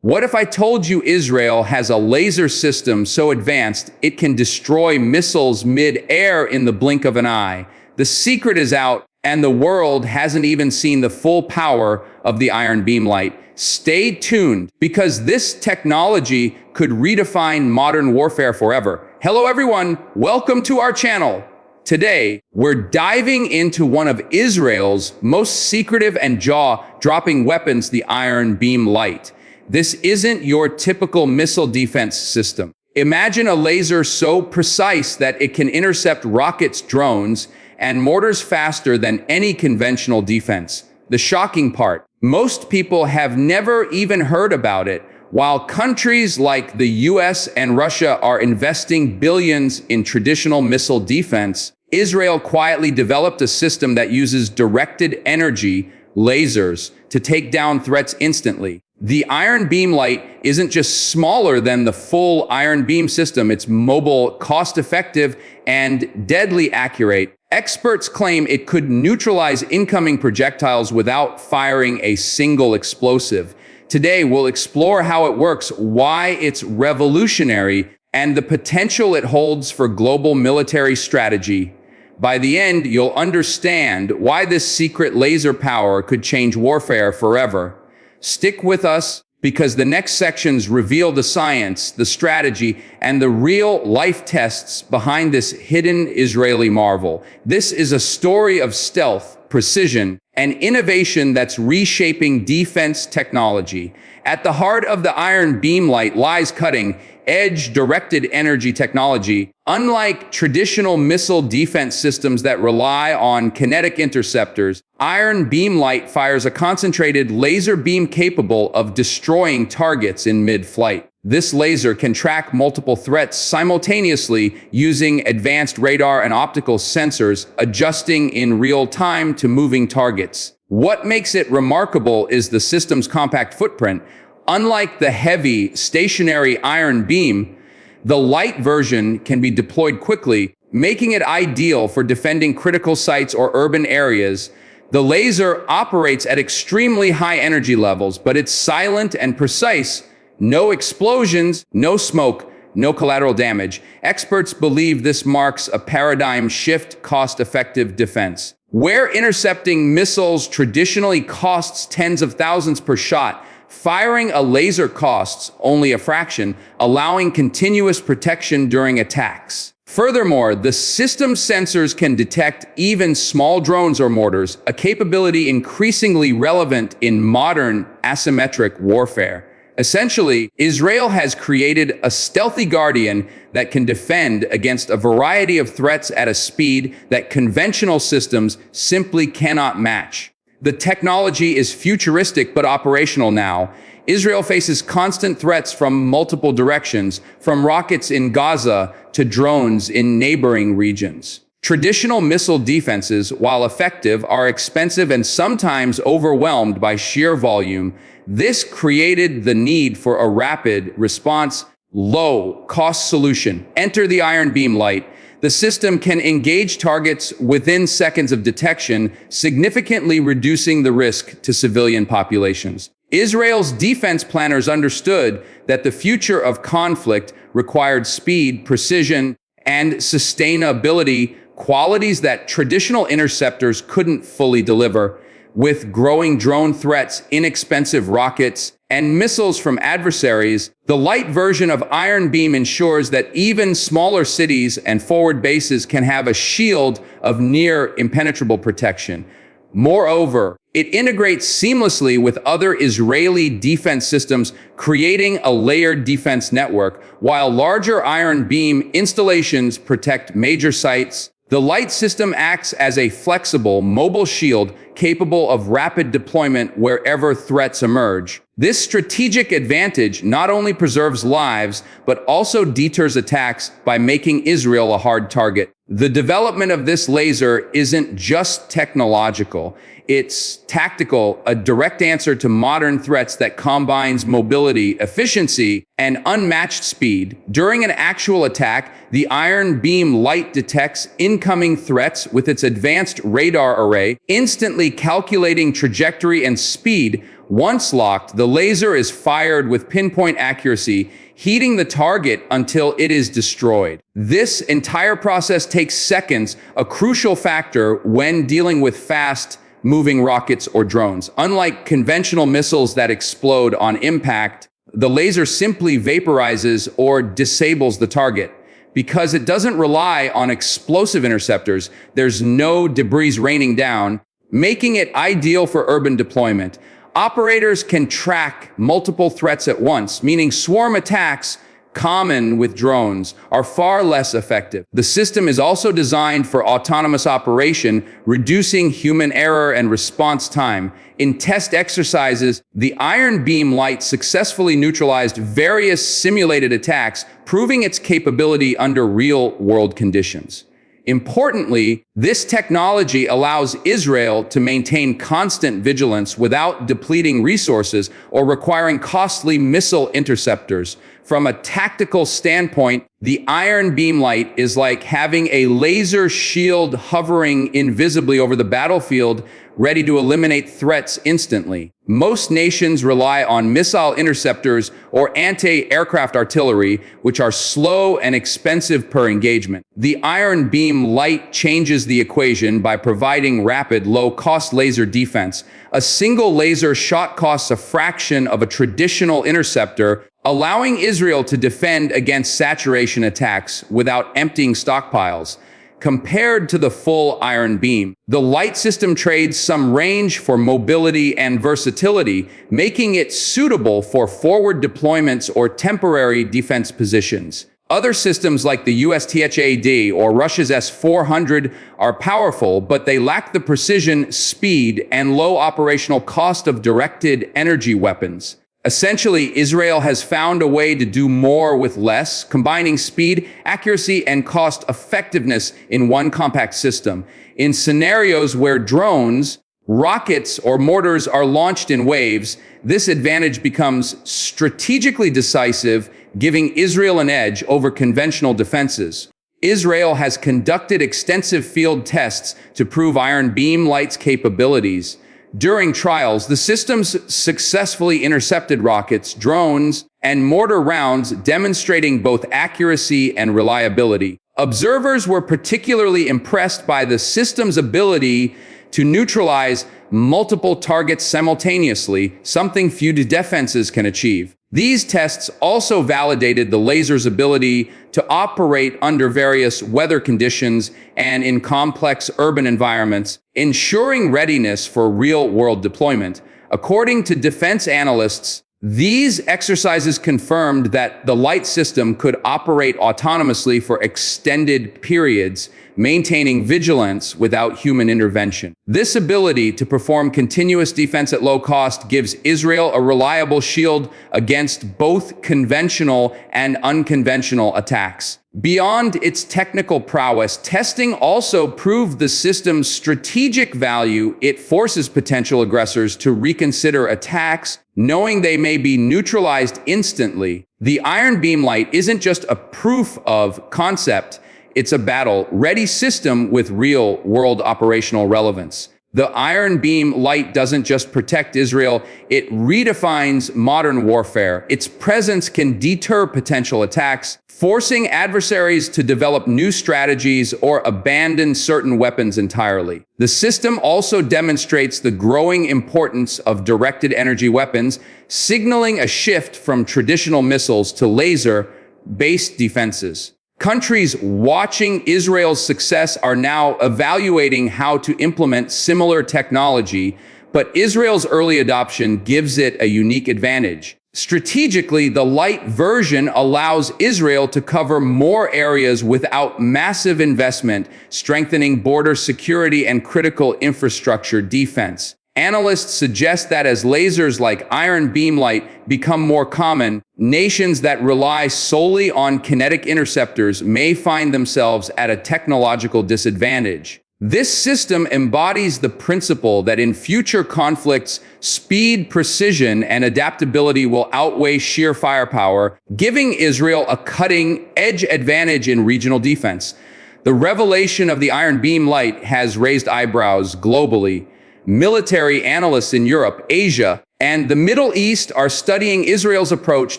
What if I told you Israel has a laser system so advanced it can destroy missiles mid-air in the blink of an eye? The secret is out, and the world hasn't even seen the full power of the Iron Beam Lite. Stay tuned, because this technology could redefine modern warfare forever. Hello everyone, welcome to our channel. Today, we're diving into one of Israel's most secretive and jaw-dropping weapons, the Iron Beam Lite. This isn't your typical missile defense system. Imagine a laser so precise that it can intercept rockets, drones, and mortars faster than any conventional defense. The shocking part, most people have never even heard about it, while countries like the US and Russia are investing billions in traditional missile defense. Israel quietly developed a system that uses directed energy, lasers, to take down threats instantly. The Iron Beam Lite isn't just smaller than the full Iron Beam system, it's mobile, cost-effective, and deadly accurate. Experts claim it could neutralize incoming projectiles without firing a single explosive. Today, we'll explore how it works, why it's revolutionary, and the potential it holds for global military strategy. By the end, you'll understand why this secret laser power could change warfare forever. Stick with us, because the next sections reveal the science, the strategy, and the real-life tests behind this hidden Israeli marvel. This is a story of stealth, precision, and innovation that's reshaping defense technology. At the heart of the Iron Beam Lite lies cutting-edge directed energy technology. Unlike traditional missile defense systems that rely on kinetic interceptors, Iron Beam Lite fires a concentrated laser beam capable of destroying targets in mid-flight. This laser can track multiple threats simultaneously using advanced radar and optical sensors, adjusting in real time to moving targets. What makes it remarkable is the system's compact footprint. Unlike the heavy, stationary Iron Beam, the light version can be deployed quickly, making it ideal for defending critical sites or urban areas. The laser operates at extremely high energy levels, but it's silent and precise. No explosions, no smoke, no collateral damage. Experts believe this marks a paradigm shift, cost-effective defense. Where intercepting missiles traditionally costs tens of thousands per shot, firing a laser costs only a fraction, allowing continuous protection during attacks. Furthermore, the system's sensors can detect even small drones or mortars, a capability increasingly relevant in modern asymmetric warfare. Essentially, Israel has created a stealthy guardian that can defend against a variety of threats at a speed that conventional systems simply cannot match. The technology is futuristic but operational now. Israel faces constant threats from multiple directions, from rockets in Gaza to drones in neighboring regions. Traditional missile defenses, while effective, are expensive and sometimes overwhelmed by sheer volume. This created the need for a rapid response, low-cost solution. Enter the Iron Beam Lite. The system can engage targets within seconds of detection, significantly reducing the risk to civilian populations. Israel's defense planners understood that the future of conflict required speed, precision, and sustainability, qualities that traditional interceptors couldn't fully deliver. With growing drone threats, inexpensive rockets, and missiles from adversaries, the light version of Iron Beam ensures that even smaller cities and forward bases can have a shield of near impenetrable protection. Moreover, it integrates seamlessly with other Israeli defense systems, creating a layered defense network. While larger Iron Beam installations protect major sites, the Lite system acts as a flexible, mobile shield capable of rapid deployment wherever threats emerge. This strategic advantage not only preserves lives, but also deters attacks by making Israel a hard target. The development of this laser isn't just technological. It's tactical, a direct answer to modern threats that combines mobility, efficiency, and unmatched speed. During an actual attack, the Iron Beam Lite detects incoming threats with its advanced radar array, instantly intelligently calculating trajectory and speed. Once locked, the laser is fired with pinpoint accuracy, heating the target until it is destroyed. This entire process takes seconds, a crucial factor when dealing with fast-moving rockets or drones. Unlike conventional missiles that explode on impact, the laser simply vaporizes or disables the target. Because it doesn't rely on explosive interceptors, there's no debris raining down, making it ideal for urban deployment. Operators can track multiple threats at once, meaning swarm attacks, common with drones, are far less effective. The system is also designed for autonomous operation, reducing human error and response time. In test exercises, the Iron Beam Lite successfully neutralized various simulated attacks, proving its capability under real-world conditions. Importantly, this technology allows Israel to maintain constant vigilance without depleting resources or requiring costly missile interceptors. From a tactical standpoint, the Iron Beam Lite is like having a laser shield hovering invisibly over the battlefield, ready to eliminate threats instantly. Most nations rely on missile interceptors or anti-aircraft artillery, which are slow and expensive per engagement. The Iron Beam Lite changes the equation by providing rapid, low-cost laser defense. A single laser shot costs a fraction of a traditional interceptor, allowing Israel to defend against saturation attacks without emptying stockpiles. Compared to the full Iron Beam, the Lite system trades some range for mobility and versatility, making it suitable for forward deployments or temporary defense positions. Other systems like the US THAAD or Russia's S-400 are powerful, but they lack the precision, speed, and low operational cost of directed energy weapons. Essentially, Israel has found a way to do more with less, combining speed, accuracy, and cost effectiveness in one compact system. In scenarios where drones, rockets, or mortars are launched in waves, this advantage becomes strategically decisive, giving Israel an edge over conventional defenses. Israel has conducted extensive field tests to prove Iron Beam Lite's capabilities. During trials, the systems successfully intercepted rockets, drones, and mortar rounds, demonstrating both accuracy and reliability. Observers were particularly impressed by the system's ability to neutralize multiple targets simultaneously, something few defenses can achieve. These tests also validated the laser's ability to operate under various weather conditions and in complex urban environments, ensuring readiness for real-world deployment. According to defense analysts, these exercises confirmed that the Lite system could operate autonomously for extended periods, maintaining vigilance without human intervention. This ability to perform continuous defense at low cost gives Israel a reliable shield against both conventional and unconventional attacks. Beyond its technical prowess, testing also proved the system's strategic value. It forces potential aggressors to reconsider attacks, knowing they may be neutralized instantly. The Iron Beam Lite isn't just a proof of concept, it's a battle-ready system with real-world operational relevance. The Iron Beam Lite doesn't just protect Israel, it redefines modern warfare. Its presence can deter potential attacks, forcing adversaries to develop new strategies or abandon certain weapons entirely. The system also demonstrates the growing importance of directed energy weapons, signaling a shift from traditional missiles to laser-based defenses. Countries watching Israel's success are now evaluating how to implement similar technology, but Israel's early adoption gives it a unique advantage. Strategically, the Lite version allows Israel to cover more areas without massive investment, strengthening border security and critical infrastructure defense. Analysts suggest that as lasers like Iron Beam Lite become more common, nations that rely solely on kinetic interceptors may find themselves at a technological disadvantage. This system embodies the principle that in future conflicts, speed, precision, and adaptability will outweigh sheer firepower, giving Israel a cutting-edge advantage in regional defense. The revelation of the Iron Beam Lite has raised eyebrows globally. Military analysts in Europe, Asia, and the Middle East are studying Israel's approach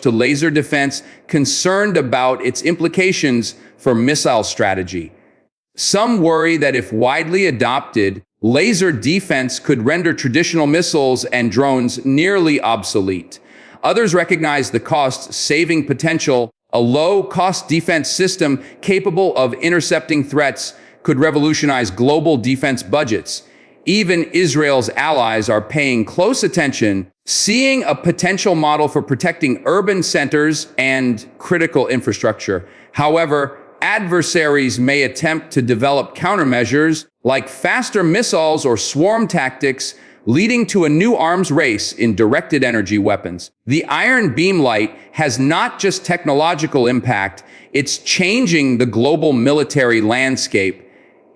to laser defense, concerned about its implications for missile strategy. Some worry that if widely adopted, laser defense could render traditional missiles and drones nearly obsolete. Others recognize the cost-saving potential. A low-cost defense system capable of intercepting threats could revolutionize global defense budgets. Even Israel's allies are paying close attention, seeing a potential model for protecting urban centers and critical infrastructure. However, adversaries may attempt to develop countermeasures like faster missiles or swarm tactics, leading to a new arms race in directed energy weapons. The Iron Beam Lite has not just technological impact, it's changing the global military landscape.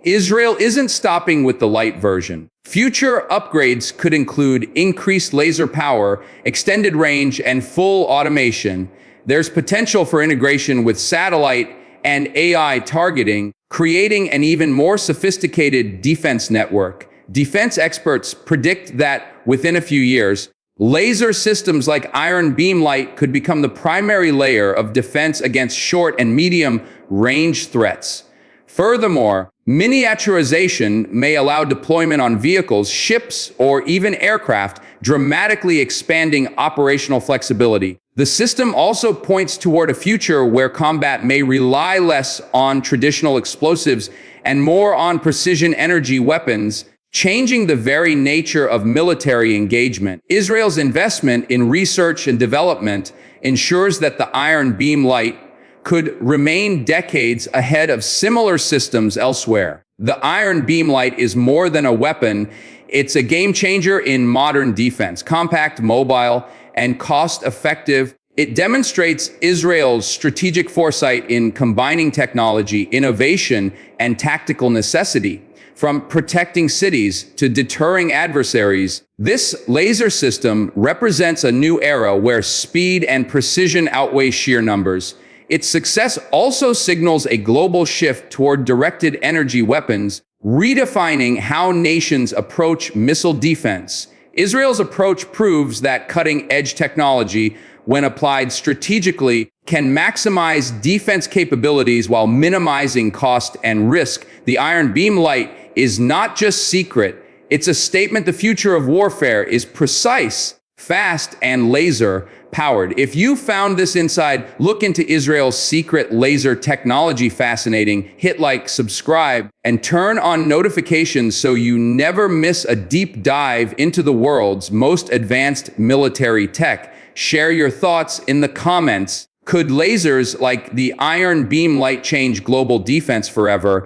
Israel isn't stopping with the light version. Future upgrades could include increased laser power, extended range, and full automation. There's potential for integration with satellite and AI targeting, creating an even more sophisticated defense network. Defense experts predict that within a few years, laser systems like Iron Beam Lite could become the primary layer of defense against short and medium range threats. Furthermore, miniaturization may allow deployment on vehicles, ships, or even aircraft, dramatically expanding operational flexibility. The system also points toward a future where combat may rely less on traditional explosives and more on precision energy weapons, changing the very nature of military engagement. Israel's investment in research and development ensures that the Iron Beam Lite could remain decades ahead of similar systems elsewhere. The Iron Beam Lite is more than a weapon. It's a game changer in modern defense. Compact, mobile, and cost-effective. It demonstrates Israel's strategic foresight in combining technology, innovation, and tactical necessity. From protecting cities to deterring adversaries, this laser system represents a new era where speed and precision outweigh sheer numbers. Its success also signals a global shift toward directed energy weapons, redefining how nations approach missile defense. Israel's approach proves that cutting-edge technology, when applied strategically, can maximize defense capabilities while minimizing cost and risk. The Iron Beam Lite is not just secret, it's a statement the future of warfare is precise, fast, and laser-powered. If you found this insight, look into Israel's secret laser technology fascinating, hit like, subscribe, and turn on notifications so you never miss a deep dive into the world's most advanced military tech. Share your thoughts in the comments. Could lasers like the Iron Beam Lite change global defense forever?